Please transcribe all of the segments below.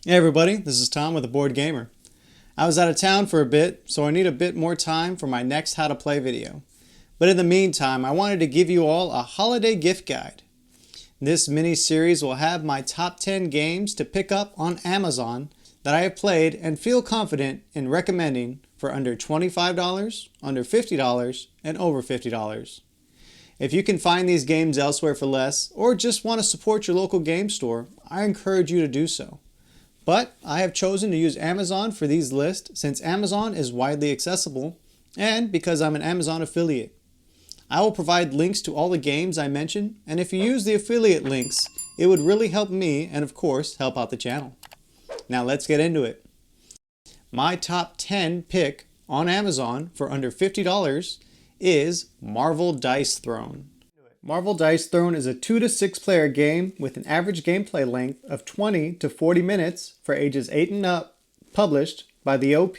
Hey everybody, this is Tom with The Board Gamer. I was out of town for a bit, so I need a bit more time for my next How to Play video. But in the meantime, I wanted to give you all a holiday gift guide. This mini-series will have my top 10 games to pick up on Amazon that I have played and feel confident in recommending for under $25, under $50, and over $50. If you can find these games elsewhere for less, or just want to support your local game store, I encourage you to do so. But I have chosen to use Amazon for these lists since Amazon is widely accessible and because I'm an Amazon affiliate. I will provide links to all the games I mentioned, and if you use the affiliate links, it would really help me and of course help out the channel. Now let's get into it. My top 10 pick on Amazon for under $50 is Marvel Dice Throne. Marvel Dice Throne is a 2 to 6 player game with an average gameplay length of 20 to 40 minutes for ages 8 and up, published by the OP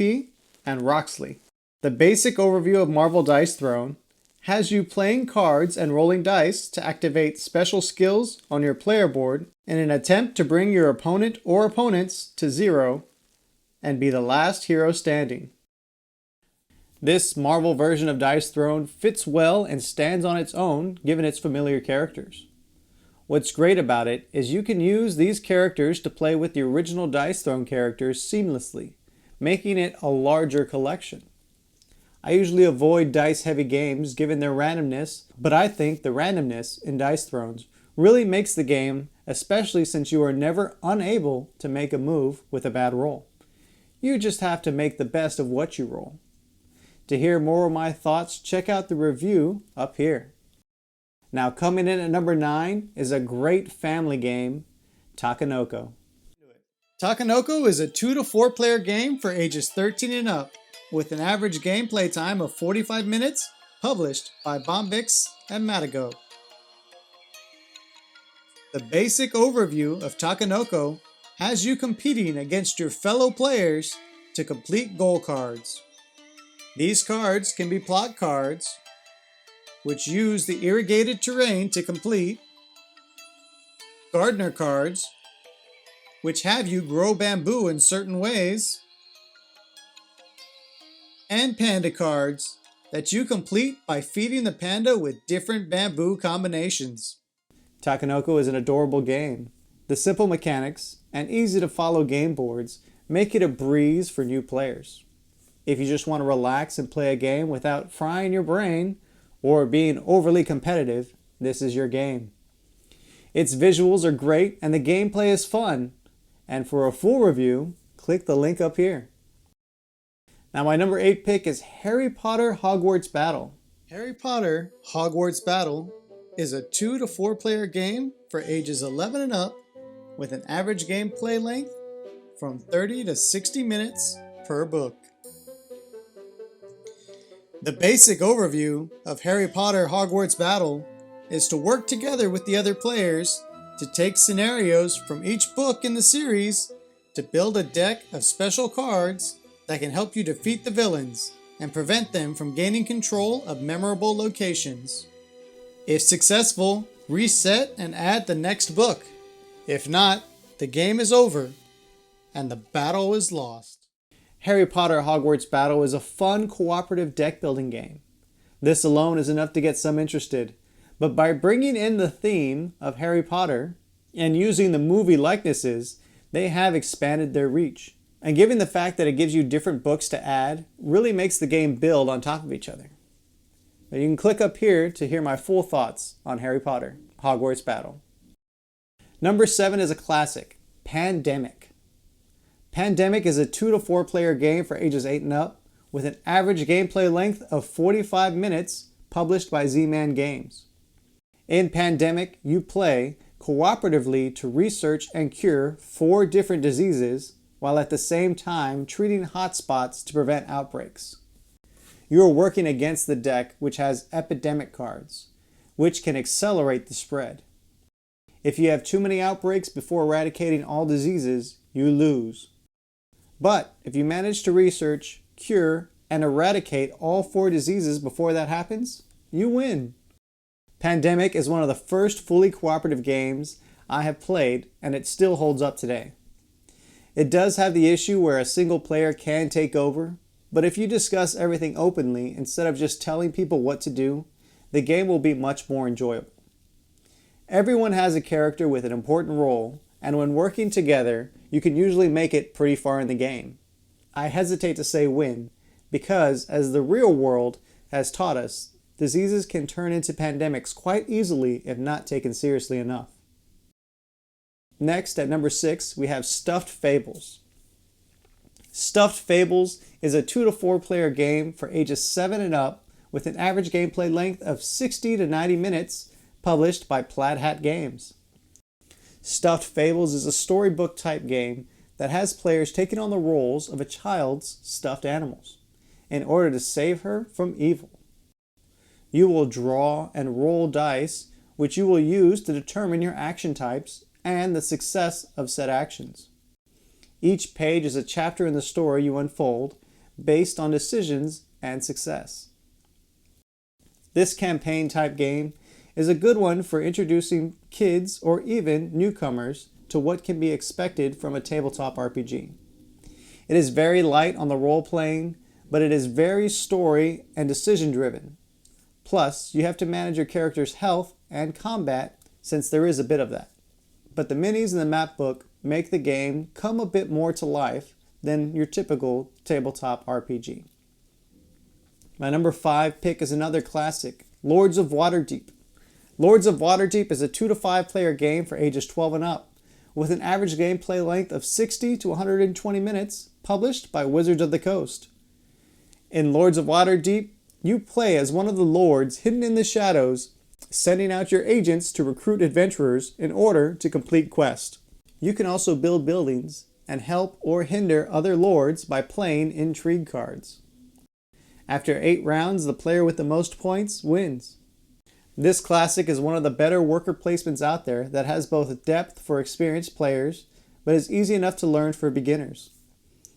and Roxley. The basic overview of Marvel Dice Throne has you playing cards and rolling dice to activate special skills on your player board in an attempt to bring your opponent or opponents to 0 and be the last hero standing. This Marvel version of Dice Throne fits well and stands on its own given its familiar characters. What's great about it is you can use these characters to play with the original Dice Throne characters seamlessly, making it a larger collection. I usually avoid dice-heavy games given their randomness, but I think the randomness in Dice Thrones really makes the game, especially since you are never unable to make a move with a bad roll. You just have to make the best of what you roll. To hear more of my thoughts, check out the review up here. Now coming in at number 9 is a great family game, Takenoko. Takenoko is a 2 to 4 player game for ages 13 and up, with an average gameplay time of 45 minutes, published by Bombix and Matago. The basic overview of Takenoko has you competing against your fellow players to complete goal cards. These cards can be plot cards, which use the irrigated terrain to complete, gardener cards, which have you grow bamboo in certain ways, and panda cards that you complete by feeding the panda with different bamboo combinations. Takenoko is an adorable game. The simple mechanics and easy to follow game boards make it a breeze for new players. If you just want to relax and play a game without frying your brain or being overly competitive, this is your game. Its visuals are great and the gameplay is fun. And for a full review, click the link up here. Now my number 8 pick is Harry Potter Hogwarts Battle. Harry Potter Hogwarts Battle is a 2 to 4 player game for ages 11 and up with an average gameplay length from 30 to 60 minutes per book. The basic overview of Harry Potter Hogwarts Battle is to work together with the other players to take scenarios from each book in the series to build a deck of special cards that can help you defeat the villains and prevent them from gaining control of memorable locations. If successful, reset and add the next book. If not, the game is over and the battle is lost. Harry Potter Hogwarts Battle is a fun cooperative deck building game. This alone is enough to get some interested, but by bringing in the theme of Harry Potter and using the movie likenesses, they have expanded their reach. And given the fact that it gives you different books to add, really makes the game build on top of each other. Now you can click up here to hear my full thoughts on Harry Potter Hogwarts Battle. Number 7 is a classic, Pandemic. Pandemic is a 2 to 4 player game for ages 8 and up with an average gameplay length of 45 minutes, published by Z-Man Games. In Pandemic, you play cooperatively to research and cure 4 different diseases while at the same time treating hotspots to prevent outbreaks. You are working against the deck, which has epidemic cards, which can accelerate the spread. If you have too many outbreaks before eradicating all diseases, you lose. But if you manage to research, cure, and eradicate all 4 diseases before that happens, you win. Pandemic is one of the first fully cooperative games I have played, and it still holds up today. It does have the issue where a single player can take over, but if you discuss everything openly instead of just telling people what to do, the game will be much more enjoyable. Everyone has a character with an important role, and when working together, you can usually make it pretty far in the game. I hesitate to say win, because as the real world has taught us, diseases can turn into pandemics quite easily if not taken seriously enough. Next, at number 6, we have Stuffed Fables. Stuffed Fables is a 2 to 4 player game for ages 7 and up with an average gameplay length of 60 to 90 minutes, published by Plaid Hat Games. Stuffed Fables is a storybook type game that has players taking on the roles of a child's stuffed animals in order to save her from evil. You will draw and roll dice, which you will use to determine your action types and the success of said actions. Each page is a chapter in the story you unfold based on decisions and success. This campaign type game is a good one for introducing kids or even newcomers to what can be expected from a tabletop RPG. It is very light on the role-playing, but it is very story and decision driven. Plus, you have to manage your character's health and combat since there is a bit of that. But the minis in the map book make the game come a bit more to life than your typical tabletop RPG. My number 5 pick is another classic, Lords of Waterdeep. Lords of Waterdeep is a 2 to 5 player game for ages 12 and up, with an average gameplay length of 60 to 120 minutes, published by Wizards of the Coast. In Lords of Waterdeep, you play as one of the lords hidden in the shadows, sending out your agents to recruit adventurers in order to complete quests. You can also build buildings and help or hinder other lords by playing intrigue cards. After 8 rounds, the player with the most points wins. This classic is one of the better worker placements out there that has both depth for experienced players, but is easy enough to learn for beginners.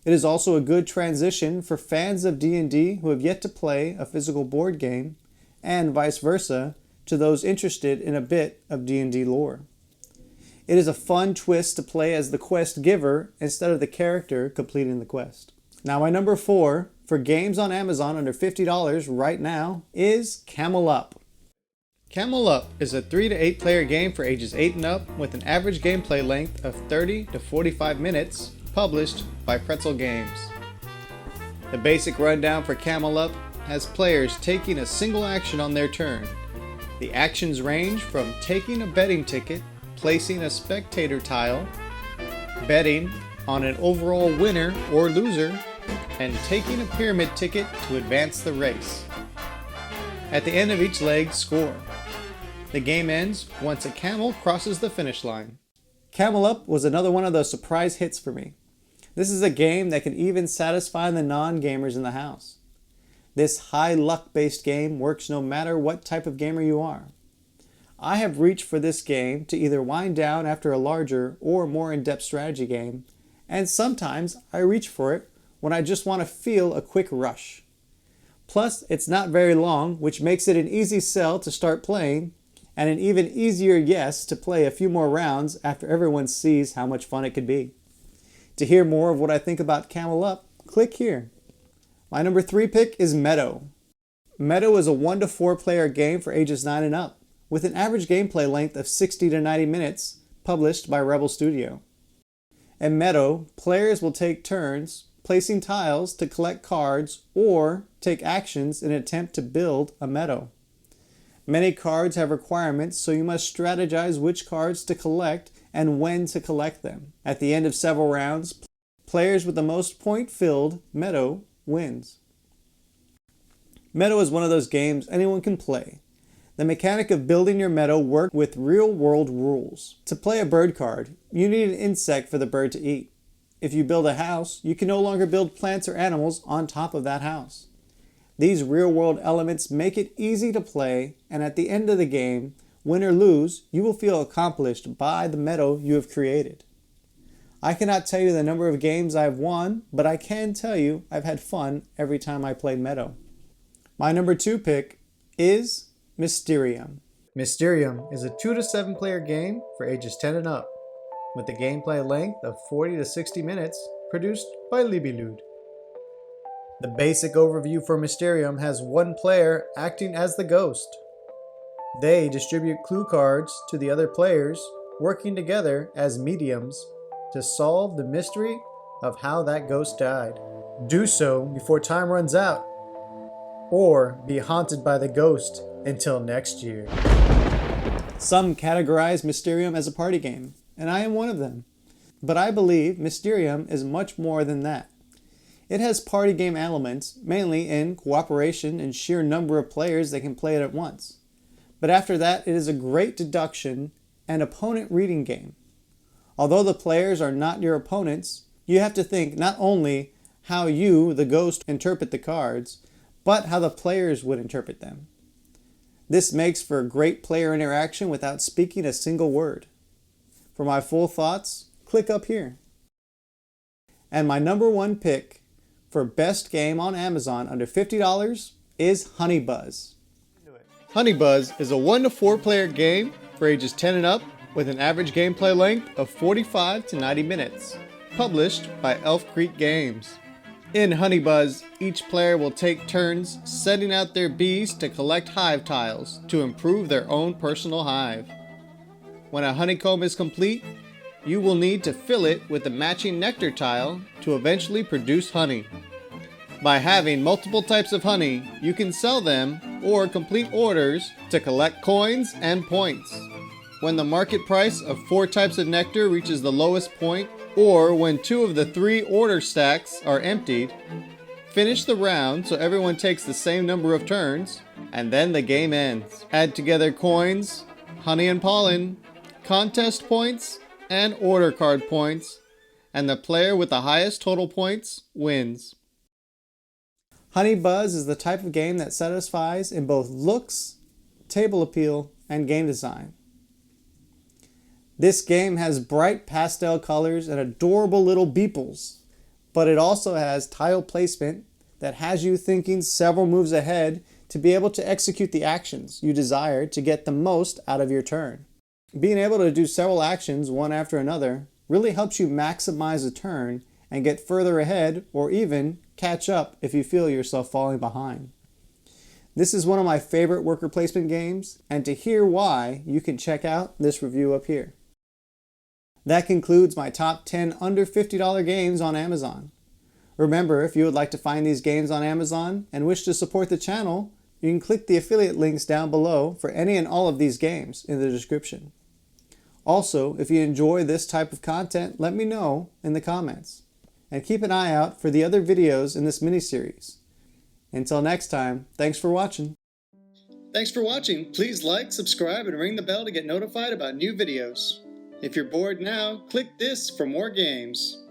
It is also a good transition for fans of D&D who have yet to play a physical board game, and vice versa to those interested in a bit of D&D lore. It is a fun twist to play as the quest giver instead of the character completing the quest. Now my number 4 for games on Amazon under $50 right now is Camel Up. Camel Up is a 3 to 8 player game for ages 8 and up with an average gameplay length of 30 to 45 minutes, published by Pretzel Games. The basic rundown for Camel Up has players taking a single action on their turn. The actions range from taking a betting ticket, placing a spectator tile, betting on an overall winner or loser, and taking a pyramid ticket to advance the race. At the end of each leg, score. The game ends once a camel crosses the finish line. Camel Up was another one of those surprise hits for me. This is a game that can even satisfy the non-gamers in the house. This high luck-based game works no matter what type of gamer you are. I have reached for this game to either wind down after a larger or more in-depth strategy game, and sometimes I reach for it when I just want to feel a quick rush. Plus, it's not very long, which makes it an easy sell to start playing, and an even easier yes to play a few more rounds after everyone sees how much fun it could be. To hear more of what I think about Camel Up, click here. My number 3 pick is Meadow. Meadow is a 1 to 4 player game for ages 9 and up, with an average gameplay length of 60 to 90 minutes, published by Rebel Studio. In Meadow, players will take turns placing tiles to collect cards or take actions in an attempt to build a meadow. Many cards have requirements, so you must strategize which cards to collect and when to collect them. At the end of several rounds, players with the most point-filled meadow wins. Meadow is one of those games anyone can play. The mechanic of building your meadow works with real-world rules. To play a bird card, you need an insect for the bird to eat. If you build a house, you can no longer build plants or animals on top of that house. These real-world elements make it easy to play, and at the end of the game, win or lose, you will feel accomplished by the meadow you have created. I cannot tell you the number of games I've won, but I can tell you I've had fun every time I play Meadow. My number 2 pick is Mysterium. Mysterium is a 2 to 7 player game for ages 10 and up, with a gameplay length of 40 to 60 minutes, produced by Libelud. The basic overview for Mysterium has one player acting as the ghost. They distribute clue cards to the other players, working together as mediums to solve the mystery of how that ghost died. Do so before time runs out, or be haunted by the ghost until next year. Some categorize Mysterium as a party game, and I am one of them. But I believe Mysterium is much more than that. It has party game elements, mainly in cooperation and sheer number of players that can play it at once. But after that, it is a great deduction and opponent reading game. Although the players are not your opponents, you have to think not only how you, the ghost, interpret the cards, but how the players would interpret them. This makes for a great player interaction without speaking a single word. For my full thoughts, click up here. And my number one pick for best game on Amazon under $50 is Honey Buzz. Honey Buzz is a 1 to 4 player game for ages 10 and up with an average gameplay length of 45 to 90 minutes, published by Elf Creek Games. In Honey Buzz, each player will take turns sending out their bees to collect hive tiles to improve their own personal hive. When a honeycomb is complete, you will need to fill it with a matching nectar tile to eventually produce honey. By having multiple types of honey, you can sell them or complete orders to collect coins and points. When the market price of 4 types of nectar reaches the lowest point, or when 2 of the 3 order stacks are emptied, finish the round so everyone takes the same number of turns, and then the game ends. Add together coins, honey and pollen, contest points, and order card points, and the player with the highest total points wins. Honey Buzz is the type of game that satisfies in both looks, table appeal, and game design. This game has bright pastel colors and adorable little beeples, but it also has tile placement that has you thinking several moves ahead to be able to execute the actions you desire to get the most out of your turn. Being able to do several actions one after another really helps you maximize a turn and get further ahead or even catch up if you feel yourself falling behind. This is one of my favorite worker placement games, and to hear why, you can check out this review up here. That concludes my top 10 under $50 games on Amazon. Remember, if you would like to find these games on Amazon and wish to support the channel, you can click the affiliate links down below for any and all of these games in the description. Also, if you enjoy this type of content, let me know in the comments. And keep an eye out for the other videos in this mini-series. Until next time, thanks for watching. Thanks for watching. Please like, subscribe, and ring the bell to get notified about new videos. If you're bored now, click this for more games.